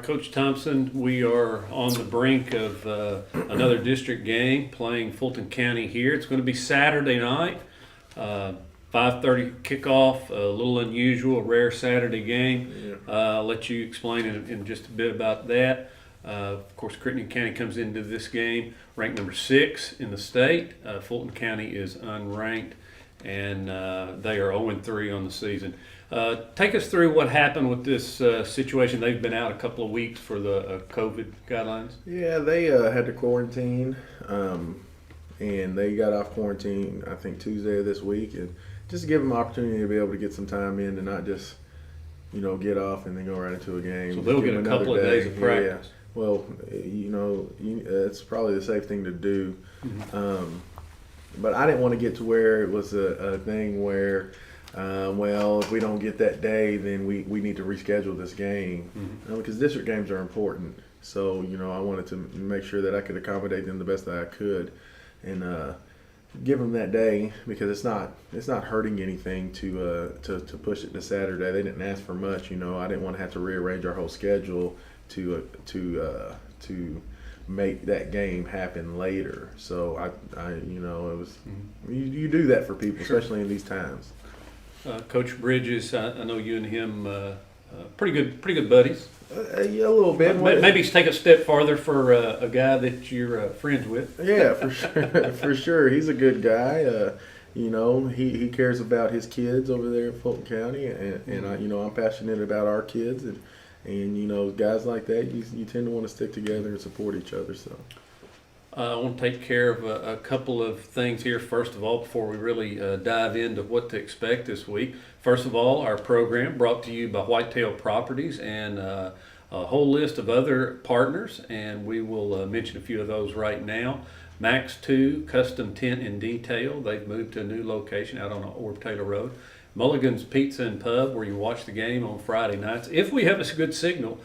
Coach Thompson, we are on the brink of another district game playing Fulton County here. It's going to be Saturday night, 5:30 kickoff, a little unusual, rare Saturday game. I'll let you explain in just a bit about that. Of course, Crittenden County comes into this game ranked number 6 in the state. Fulton County is unranked, and they are 0-3 on the season. Take us through what happened with this situation. They've been out a couple of weeks for the COVID guidelines. Yeah, they had to quarantine, and they got off quarantine, I think, Tuesday of this week, and just to give them an opportunity to be able to get some time in and not just, get off and then go right into a game. So they'll get a couple of days of practice. Yeah. Well, it's probably the safe thing to do. Mm-hmm. But I didn't want to get to where it was a thing where, if we don't get that day, then we need to reschedule this game. Mm-hmm. Because district games are important. So, I wanted to make sure that I could accommodate them the best that I could and give them that day, because it's not hurting anything to push it to Saturday. They didn't ask for much. I didn't want to have to rearrange our whole schedule to make that game happen later. So it was you do that for people, especially in these times. Coach Bridges, I know you and him pretty good buddies. Yeah, a little bit. Maybe take a step farther for a guy that you're friends with. Yeah, for sure. For sure, he's a good guy. He cares about his kids over there in Fulton County, and I'm passionate about our kids, and guys like that, you tend to want to stick together and support each other. So I want to take care of a couple of things here. First of all, before we really dive into what to expect this week. First of all, our program brought to you by Whitetail Properties and a whole list of other partners, and we will mention a few of those right now. Max 2 Custom Tent and Detail. They've moved to a new location out on Orb Taylor Road. Mulligan's Pizza and Pub, where you watch the game on Friday nights. If we have a good signal,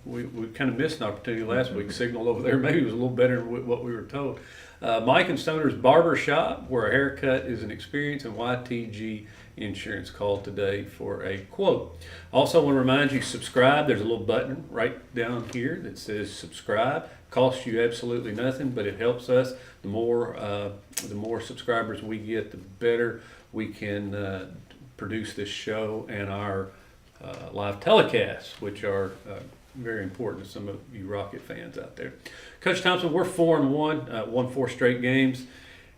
we kind of missed an opportunity last week. Signal over there maybe was a little better than what we were told. Mike and Stoner's Barber Shop, where a haircut is an experience, and YTG Insurance. Call today for a quote. Also want to remind you, subscribe. There's a little button right down here that says subscribe. Costs you absolutely nothing, but it helps us. The more subscribers we get, the better we can produce this show and our live telecasts, which are very important to some of you Rocket fans out there. Coach Thompson, we're 4-1, won 4 straight games,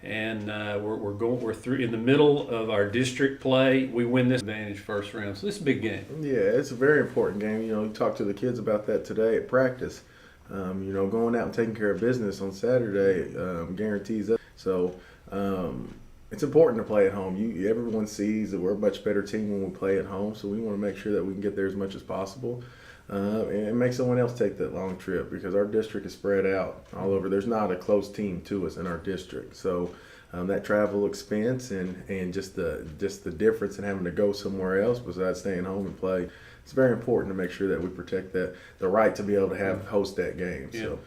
and we're through in the middle of our district play. We win this advantage first round, so this is a big game. Yeah, it's a very important game. You talked to the kids about that today at practice. Going out and taking care of business on Saturday guarantees that. So. It's important to play at home. Everyone sees that we're a much better team when we play at home, so we want to make sure that we can get there as much as possible and make someone else take that long trip, because our district is spread out all over. There's not a close team to us in our district, so that travel expense and just the difference in having to go somewhere else besides staying home and play, it's very important to make sure that we protect the right to be able to host that game. Yeah. So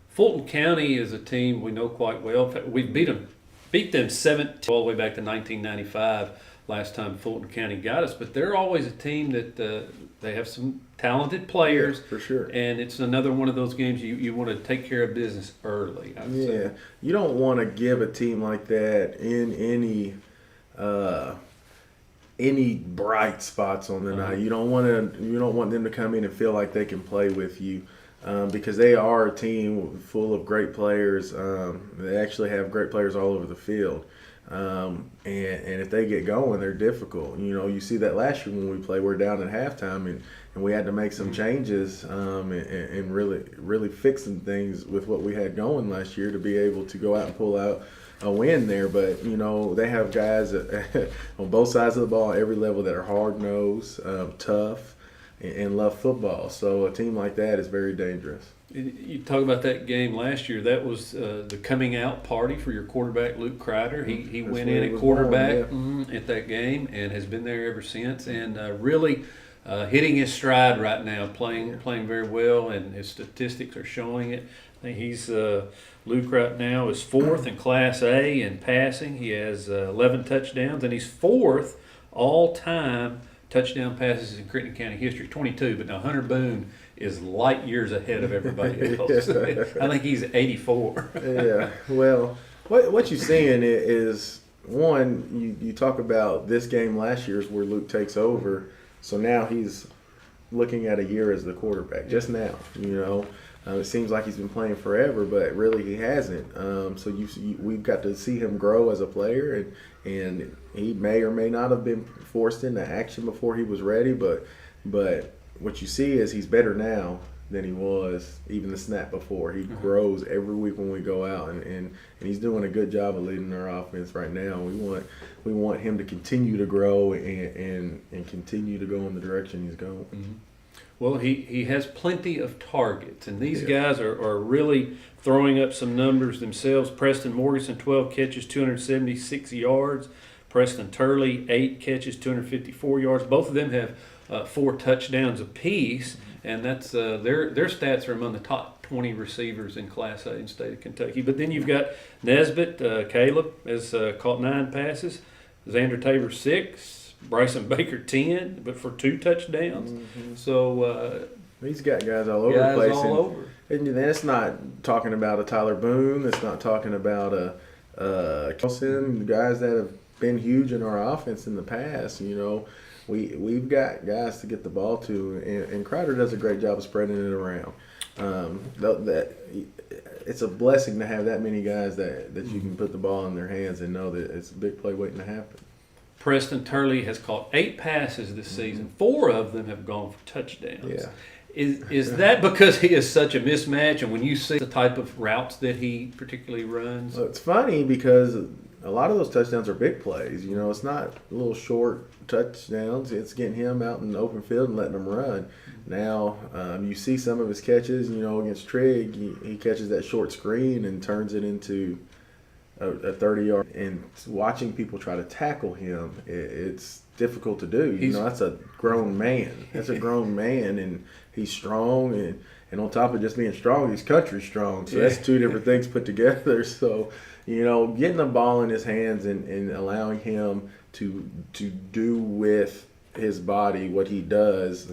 Fulton County is a team we know quite well. In fact, we beat them 17 all the way back to 1995, last time Fulton County got us. But they're always a team that they have some talented players. Yeah, for sure. And it's another one of those games you want to take care of business early. Yeah, you don't want to give a team like that in any bright spots on the night. You don't want them to come in and feel like they can play with you. Because they are a team full of great players. They actually have great players all over the field. And if they get going, they're difficult. You see that last year when we played, we're down at halftime, and we had to make some changes and really fix some things with what we had going last year to be able to go out and pull out a win there. But, they have guys on both sides of the ball, every level, that are hard-nosed, tough, and love football. So a team like that is very dangerous. You talk about that game last year. That was the coming out party for your quarterback, Luke Kreider. He went in at quarterback at that game and has been there ever since, and really hitting his stride right now, playing very well, and his statistics are showing it. I think Luke right now is 4th in Class A in passing. He has 11 touchdowns, and he's 4th all-time touchdown passes in Crittenden County history, 22. But now Hunter Boone is light years ahead of everybody else. I think he's 84. Yeah. Well, what you're seeing is one. You talk about this game last year's where Luke takes over, so now he's looking at a year as the quarterback. Just now, it seems like he's been playing forever, but really he hasn't. So we've got to see him grow as a player, and he may or may not have been forced into action before he was ready, but what you see is he's better now than he was even the snap before. He grows every week when we go out, and he's doing a good job of leading our offense right now. We want him to continue to grow and continue to go in the direction he's going. Mm-hmm. Well, he has plenty of targets, and these guys are really throwing up some numbers themselves. Preston Morgan, 12 catches, 276 yards. Preston Turley, 8 catches, 254 yards. Both of them have 4 touchdowns apiece, and that's their stats are among the top 20 receivers in Class A in the state of Kentucky. But then you've got Nesbitt, Caleb has caught 9 passes, Xander Tabor 6. Bryson Baker 10, but for 2 touchdowns. Mm-hmm. So he's got guys all over the place. And that's not talking about a Tyler Boone. It's not talking about a Kelson. Guys that have been huge in our offense in the past. We've got guys to get the ball to, and Crowder does a great job of spreading it around. It's a blessing to have that many guys that you can put the ball in their hands and know that it's a big play waiting to happen. Preston Turley has caught 8 passes this season. 4 of them have gone for touchdowns. Yeah. Is that because he is such a mismatch, and when you see the type of routes that he particularly runs? Well, it's funny because a lot of those touchdowns are big plays. It's not little short touchdowns. It's getting him out in the open field and letting him run. Now, you see some of his catches, against Trigg, he catches that short screen and turns it into a 30-yard. And watching people try to tackle him, it's difficult to do. That's a grown man. That's a grown man, and he's strong. And on top of just being strong, he's country strong. So that's 2 different things put together. So, getting the ball in his hands and allowing him to do with his body what he does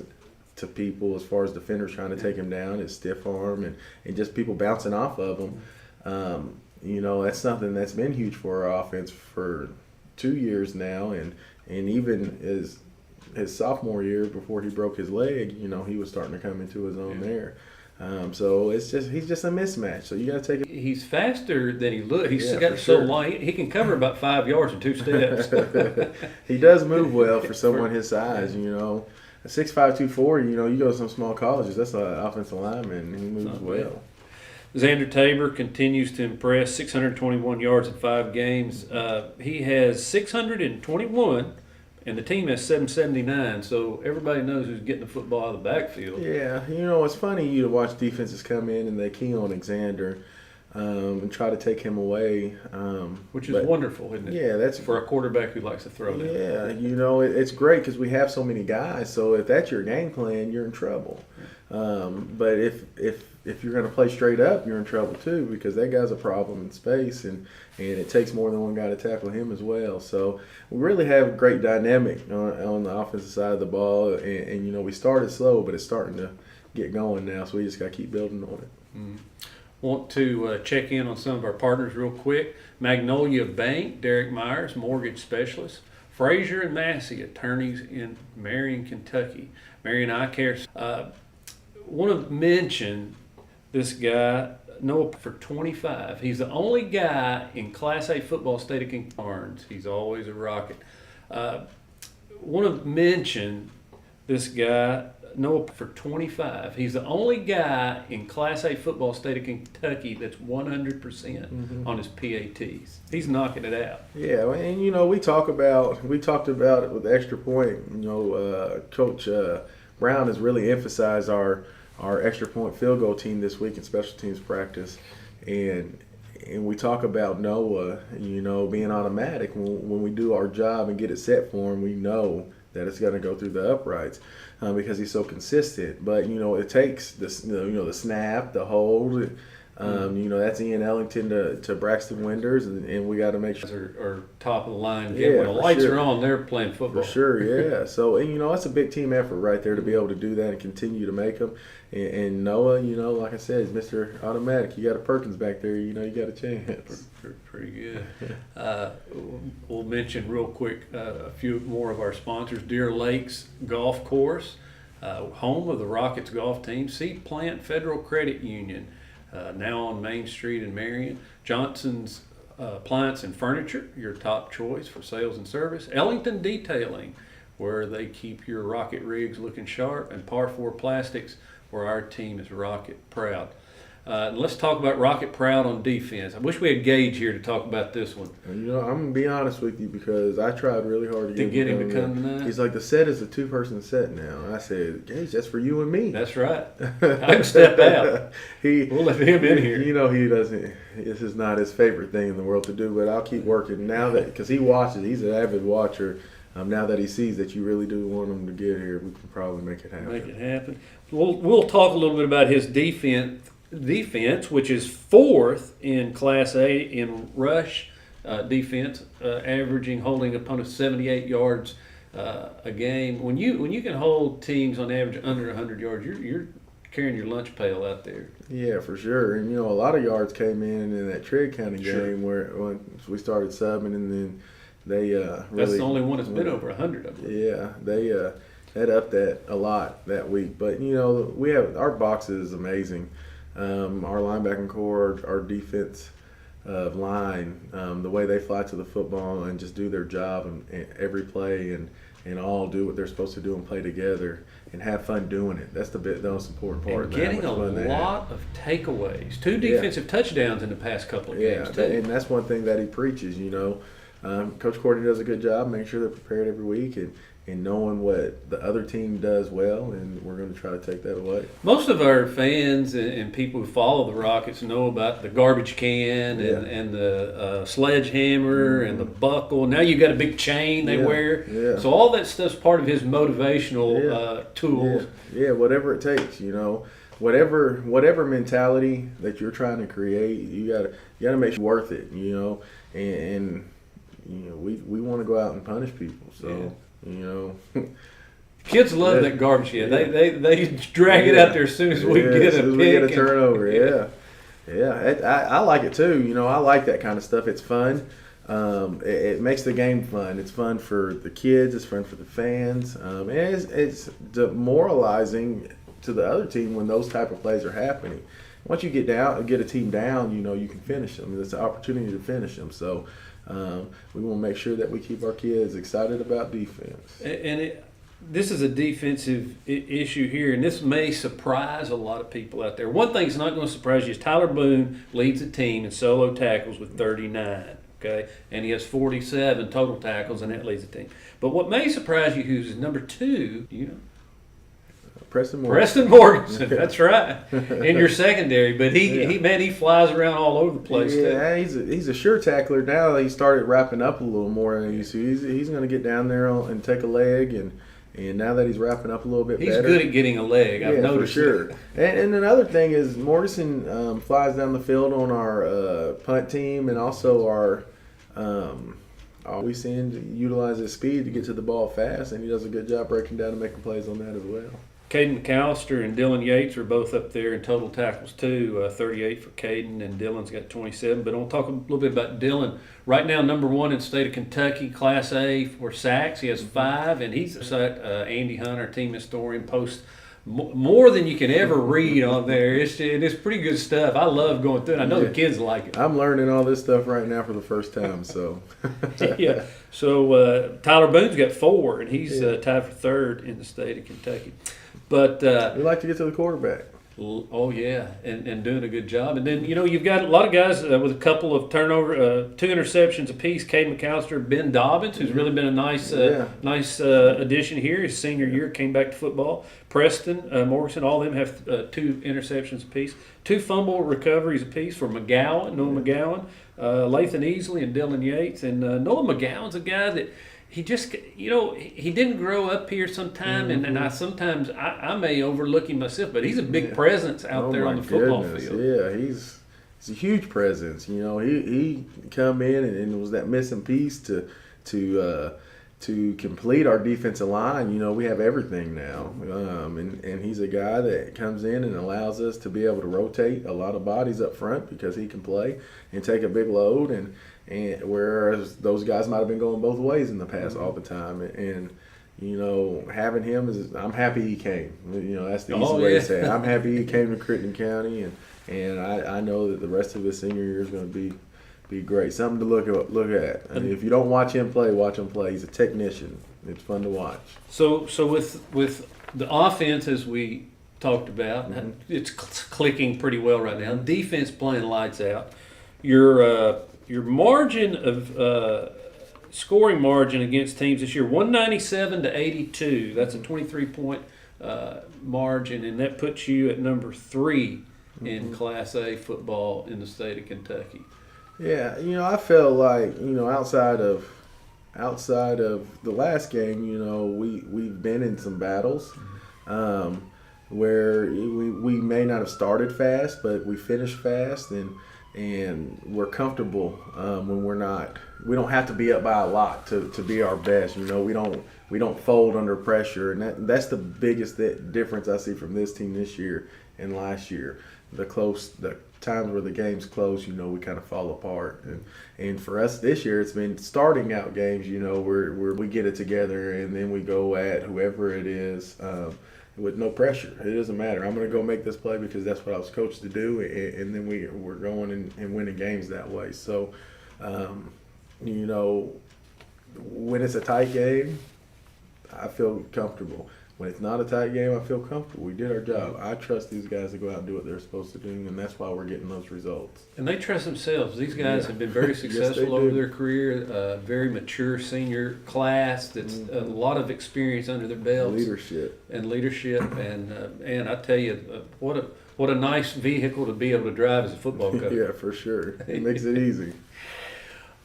to people as far as defenders trying to take him down, his stiff arm, and just people bouncing off of him. That's something that's been huge for our offense for 2 years now, and even his sophomore year before he broke his leg, he was starting to come into his own there. So he's just a mismatch. So you got to take it. He's faster than he looks. He's got so long. He can cover about 5 yards in 2 steps. He does move well for someone his size. A 6'5", 240. You go to some small colleges. That's an offensive lineman. He moves well. Xander Tabor continues to impress. 621 yards in 5 games. He has 621. And the team has 779, so everybody knows who's getting the football out of the backfield. Yeah, it's funny to watch defenses come in and they key on Xander and try to take him away. Which is wonderful, isn't it? Yeah, that's for a quarterback who likes to throw down. Yeah, it's great because we have so many guys. So if that's your game plan, you're in trouble. But if you're going to play straight up, you're in trouble too because that guy's a problem in space, and it takes more than one guy to tackle him as well. So we really have a great dynamic on the offensive side of the ball, and we started slow, but it's starting to get going now. So we just got to keep building on it. Mm-hmm. Want to check in on some of our partners real quick. Magnolia Bank, Derek Myers, mortgage specialist. Frazier and Massey, attorneys in Marion, Kentucky. Marion Eye Care. Want to mention this guy, Noah, for 25. He's the only guy in Class A football state of Kentucky. He's always a rocket. Want to mention this guy, Noah, for 25. He's the only guy in Class A football state of Kentucky that's 100% on his PATs. He's knocking it out. Yeah, and we talked about it with the extra point. Coach Brown has really emphasized our extra point field goal team this week in special teams practice, and we talk about Noah, being automatic when we do our job and get it set for him. We know that it's going to go through the uprights because he's so consistent. But it takes the snap, the hold, That's Ian Ellington to Braxton Winders, and we got to make sure are top of the line. Yeah, When the lights sure. are on, they're playing football. For sure, yeah. So, and that's a big team effort right there to be able to do that and continue to make them. And Noah, like I said, is Mr. Automatic. You got a Perkins back there, you got a chance. Pretty good. We'll mention real quick a few more of our sponsors. Deer Lakes Golf Course, home of the Rockets golf team. Seed Plant Federal Credit Union, now on Main Street in Marion. Johnson's Appliance and Furniture, your top choice for sales and service. Ellington Detailing, where they keep your rocket rigs looking sharp. And Par 4 Plastics, where our team is rocket proud. Let's talk about rocket proud on defense. I wish we had Gage here to talk about this one. I'm going to be honest with you because I tried really hard to get him to come tonight. He's like, the set is a 2-person set now. I said, Gage, that's for you and me. That's right. I can step out. We'll let him in here. He doesn't. This is not his favorite thing in the world to do, but I'll keep working now because he watches. He's an avid watcher. Now that he sees that you really do want him to get here, we can probably make it happen. We'll talk a little bit about his defense, which is 4th in Class A in rush defense, holding opponents 78 yards a game. When you can hold teams on average under 100 yards, you're carrying your lunch pail out there. Yeah, for sure. And a lot of yards came in that Trigg County game when we started subbing, and then they that's the only one that's been over 100 of them. Yeah, they had upped that a lot that week. But we have our boxes is amazing. Our linebacking core, our defense line, the way they fly to the football and just do their job and every play and all do what they're supposed to do and play together and have fun doing it. That's the most important part. And getting a lot of takeaways. 2 defensive touchdowns in the past couple of games, too. And that's one thing that he preaches, Coach Courtney does a good job making sure they're prepared every week and knowing what the other team does well, and we're going to try to take that away. Most of our fans and people who follow the Rockets know about the garbage can and the sledgehammer and the buckle. Now you got a big chain they wear. Yeah. So all that stuff's part of his motivational tools. Yeah, whatever it takes, whatever mentality that you're trying to create, you gotta make it worth it, and we want to go out and punish people, so. Kids love that garbage can. They drag it out there as soon as we get a pick. We get a turnover. I like it too. I like that kind of stuff. It's fun. It makes the game fun. It's fun for the kids. It's fun for the fans. And it's demoralizing to the other team when those type of plays are happening. Once you get a team down, you can finish them. It's an opportunity to finish them. So. We want to make sure that we keep our kids excited about defense. And this is a defensive issue here, and this may surprise a lot of people out there. One thing that's not going to surprise you is Tyler Boone leads the team in solo tackles with 39, okay? And he has 47 total tackles, and that leads the team. But what may surprise you, who's number 2, Preston Morgan. Preston Morgan, that's right. In your secondary, but he flies around all over the place. Yeah, he's a sure tackler now. He started wrapping up a little more, and he's going to get down there and take a leg, and now that he's wrapping up a little bit he's better. He's good at getting a leg. I've noticed for sure. And another thing is Morrison flies down the field on our punt team, and also our. We see him utilize his speed to get to the ball fast, and he does a good job breaking down and making plays on that as well. Caden McAllister and Dylan Yates are both up there in total tackles too, 38 for Caden, and Dylan's got 27. But I'll talk a little bit about Dylan. Right now, number 1 in the state of Kentucky, Class A for sacks. He has 5, and he's Andy Hunt, our team historian, posts more than you can ever read on there. It's pretty good stuff. I love going through it. I know the kids like it. I'm learning all this stuff right now for the first time. So yeah. So Tyler Boone's got 4, and he's tied for 3rd in the state of Kentucky. But we like to get to the quarterback. Oh yeah, and doing a good job. And then you've got a lot of guys with a couple of 2 interceptions apiece. Caden McAllister, Ben Dobbins, who's really been a nice addition here. His senior year came back to football. Preston Morgan, all of them have 2 interceptions apiece. 2 fumble recoveries apiece for Noah McGowan, Lathan Easley, and Dylan Yates. And Noah McGowan's a guy that. He just, he didn't grow up here sometime, and I may overlook him myself, but he's a big presence out there on the football field. Yeah, a huge presence. You know, he come in and was that missing piece to complete our defensive line. You know, we have everything now, and he's a guy that comes in and allows us to be able to rotate a lot of bodies up front because he can play and take a big load, and whereas those guys might have been going both ways in the past all the time, and you know, having him I'm happy he came. You know, that's the easy way to say it. I'm happy he came to Crittenden County, and I know that the rest of his senior year is going to be great. Something to look at. I mean, if you don't watch him play, watch him play. He's a technician. It's fun to watch. So with the offense, as we talked about, it's clicking pretty well right now. Defense playing lights out. Your margin of scoring margin against teams this year, 197 to 82. That's a 23-point margin, and that puts you at number 3 in Class A football in the state of Kentucky. Yeah, you know, I felt like, you know, outside of the last game, you know, we've been in some battles where we may not have started fast, but we finished fast, and we're comfortable when we don't have to be up by a lot to be our best. You know, we don't fold under pressure, and that's the biggest difference I see from this team this year and last year. The times where the game's close, you know, we kind of fall apart, and for us this year, it's been starting out games, you know, where we get it together and then we go at whoever it is with no pressure. It doesn't matter. I'm going to go make this play because that's what I was coached to do, and then we're going and winning games that way. So, you know, when it's a tight game, I feel comfortable. When it's not a tight game, I feel comfortable. We did our job. I trust these guys to go out and do what they're supposed to do, and that's why we're getting those results. And they trust themselves. These guys have been very successful over their career. Very mature senior class. That's a lot of experience under their belts. Leadership. And I tell you, what a nice vehicle to be able to drive as a football coach. Yeah, for sure. It makes it easy.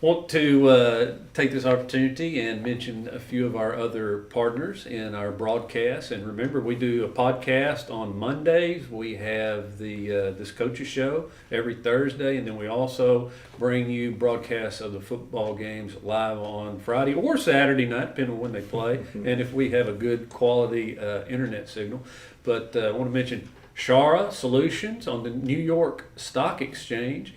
Want to take this opportunity and mention a few of our other partners in our broadcast. And remember, we do a podcast on Mondays. We have this coaches show every Thursday, and then we also bring you broadcasts of the football games live on Friday or Saturday night, depending on when they play, and if we have a good quality internet signal. But I want to mention Shara Solutions on the New York Stock Exchange.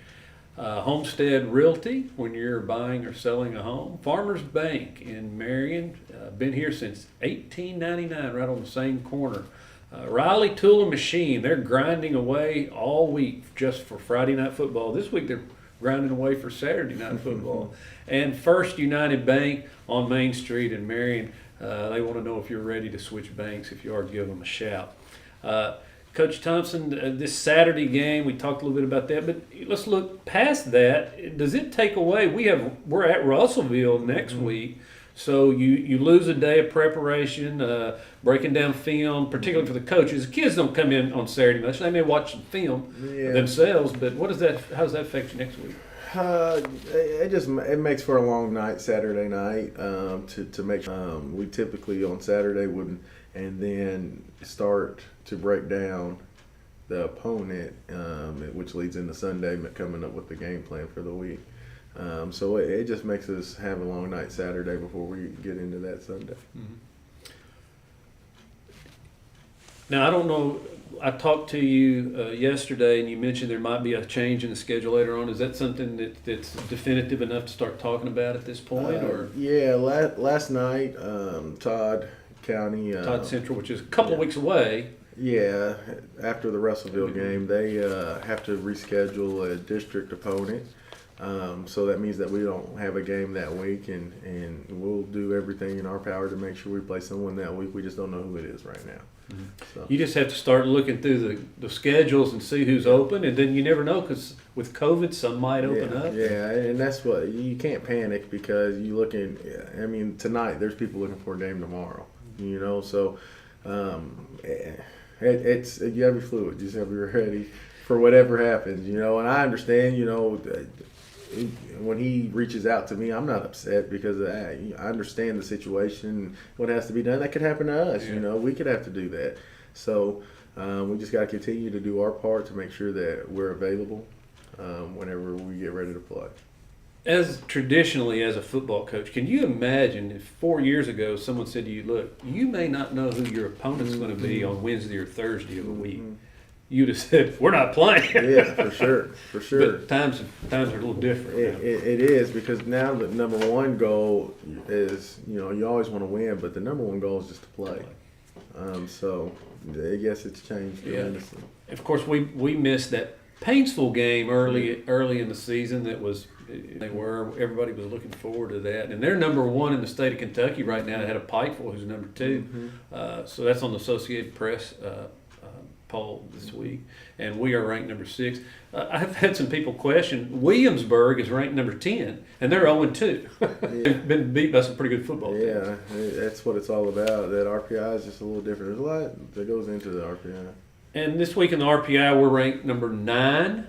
Homestead Realty, when you're buying or selling a home. Farmers Bank in Marion, been here since 1899, right on the same corner. Riley Tool and Machine, they're grinding away all week just for Friday night football. This week they're grinding away for Saturday night football. And First United Bank on Main Street in Marion, they want to know if you're ready to switch banks. If you are, give them a shout. Coach Thompson, this Saturday game, we talked a little bit about that, but let's look past that. Does it take away? We're at Russellville next week, so you lose a day of preparation, breaking down film, particularly for the coaches. The kids don't come in on Saturday much; they may watch some film themselves. But how does that affect you next week? It makes for a long night Saturday night to make. We typically on Saturday would and then start to break down the opponent, which leads into Sunday coming up with the game plan for the week. So it just makes us have a long night Saturday before we get into that Sunday. Mm-hmm. Now, I don't know, I talked to you yesterday and you mentioned there might be a change in the schedule later on. Is that something that's definitive enough to start talking about at this point? Yeah, last night, Todd Central, which is a couple of weeks away. Yeah, after the Russellville game, they have to reschedule a district opponent. So that means that we don't have a game that week, and we'll do everything in our power to make sure we play someone that week. We just don't know who it is right now. Mm-hmm. So. You just have to start looking through the schedules and see who's open, and then you never know because with COVID, some might open up. Yeah, and that's what you can't panic because you looking. I mean, tonight there's people looking for a game tomorrow. You know, so it's you gotta be fluid. You just have to be ready for whatever happens. You know, and I understand. You know, when he reaches out to me, I'm not upset because I understand the situation. What has to be done, that could happen to us. Yeah. You know, we could have to do that. So we just got to continue to do our part to make sure that we're available whenever we get ready to play. As traditionally as a football coach, can you imagine if 4 years ago someone said to you, look, you may not know who your opponent's going to be on Wednesday or Thursday of the week. You'd have said, we're not playing. Yeah, for sure. But times are a little different now. It is, because now the number one goal is, you always want to win, but the number one goal is just to play. So I guess it's changed tremendously. Of course, we missed that Paintsville game early in the season. Everybody was looking forward to that, and they're number one in the state of Kentucky right now. They had a Pikeville who's number two, so that's on the Associated Press poll this week, and we are ranked number 6. I've had some people question Williamsburg is ranked number 10, and they're 0-2. They've been beat by some pretty good football teams. Yeah, that's what it's all about. That RPI is just a little different. There's a lot that goes into the RPI. And this week in the RPI, we're ranked number 9.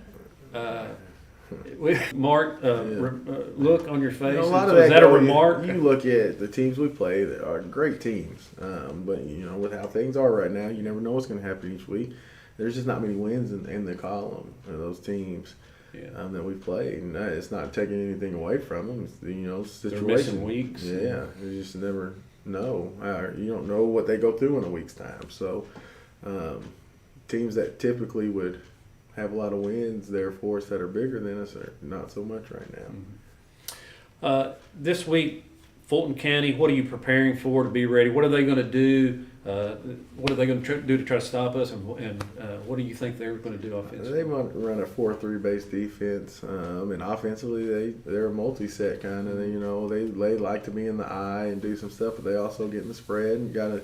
Mark, look on your face. A lot so of is that a remark? You look at the teams we play that are great teams, but with how things are right now, you never know what's going to happen each week. There's just not many wins in the column of those teams that we play, and it's not taking anything away from them. It's, situation. They're missing weeks. Yeah, you just never know. You don't know what they go through in a week's time. So teams that typically would have a lot of wins there for us that are bigger than us are not so much right now. This week, Fulton County, what are you preparing for to be ready? What are they going to do? What are they going to do to try to stop us? And what do you think they're going to do offensively? They might run a 4-3 based defense, and offensively they're a multi-set kind of. They like to be in the eye and do some stuff, but they also get in the spread and got a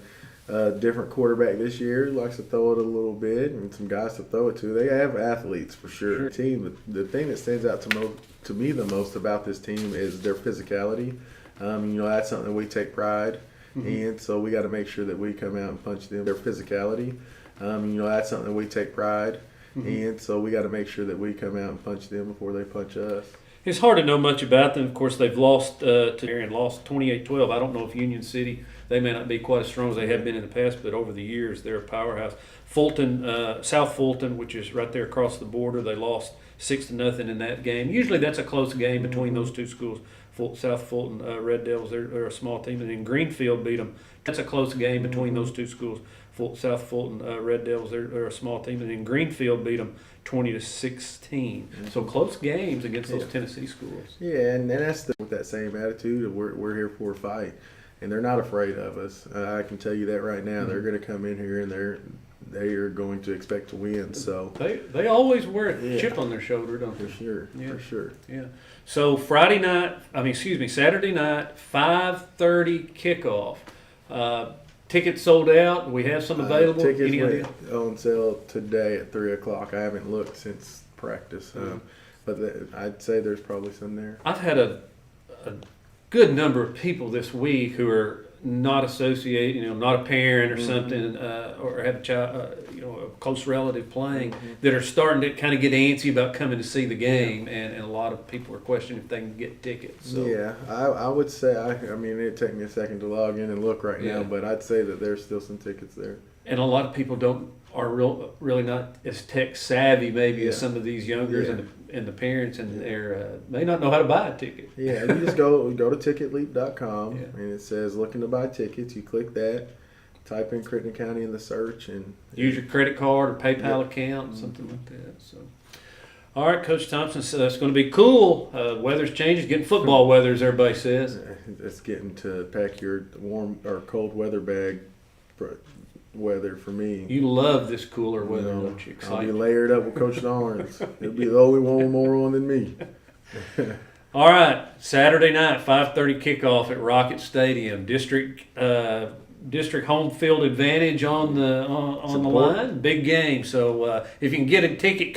different quarterback this year who likes to throw it a little bit, and some guys to throw it to. They have athletes for sure. Team, the thing that stands out to me the most about this team is their physicality. That's something we take pride in, so we got to make sure that we come out and punch them. Their physicality, that's something we take pride in, so we got to make sure that we come out and punch them before they punch us. It's hard to know much about them. Of course, they've lost lost 28-12. I don't know if Union City, they may not be quite as strong as they have been in the past, but over the years, they're a powerhouse. Fulton, South Fulton, which is right there across the border, they lost 6-0 in that game. Usually that's a close game between those two schools. South Fulton Red Devils, they're a small team, and then Greenfield beat them. That's a close game between those two schools. South Fulton Red Devils, they're a small team, and then Greenfield beat them 20-16. So close games against those Tennessee schools. Yeah, and that's with that same attitude. We're here for a fight, and they're not afraid of us. I can tell you that right now. They're going to come in here and they are going to expect to win. So they always wear a chip on their shoulder, don't they? For sure. Yeah. So Saturday night, 5:30 kickoff. Tickets sold out. We have some available. Tickets went on sale today at 3:00. I haven't looked since practice, but I'd say there's probably some there. I've had a good number of people this week who are not associated, not a parent or something, or have a child, a close relative playing, that are starting to kind of get antsy about coming to see the game, and a lot of people are questioning if they can get tickets. So. Yeah, I would say, it'd take me a second to log in and look right now, but I'd say that there's still some tickets there. And a lot of people are really not as tech savvy maybe as some of these youngers and the parents, and they may not know how to buy a ticket. Yeah, you just go to ticketleap.com and it says looking to buy tickets. You click that, type in Crittenden County in the search, and use your credit card or PayPal account, something like that. So, all right, Coach Thompson said that's going to be cool. Weather's changing, getting football weather, as everybody says. It's getting to pack your warm or cold weather bag. Weather for me. You love this cooler weather, don't you? I'll be layered up with Coach Lawrence. He'll be the only one more on than me. All right, Saturday night, 5:30 kickoff at Rocket Stadium. District home field advantage on the line. Big game. So if you can get a ticket.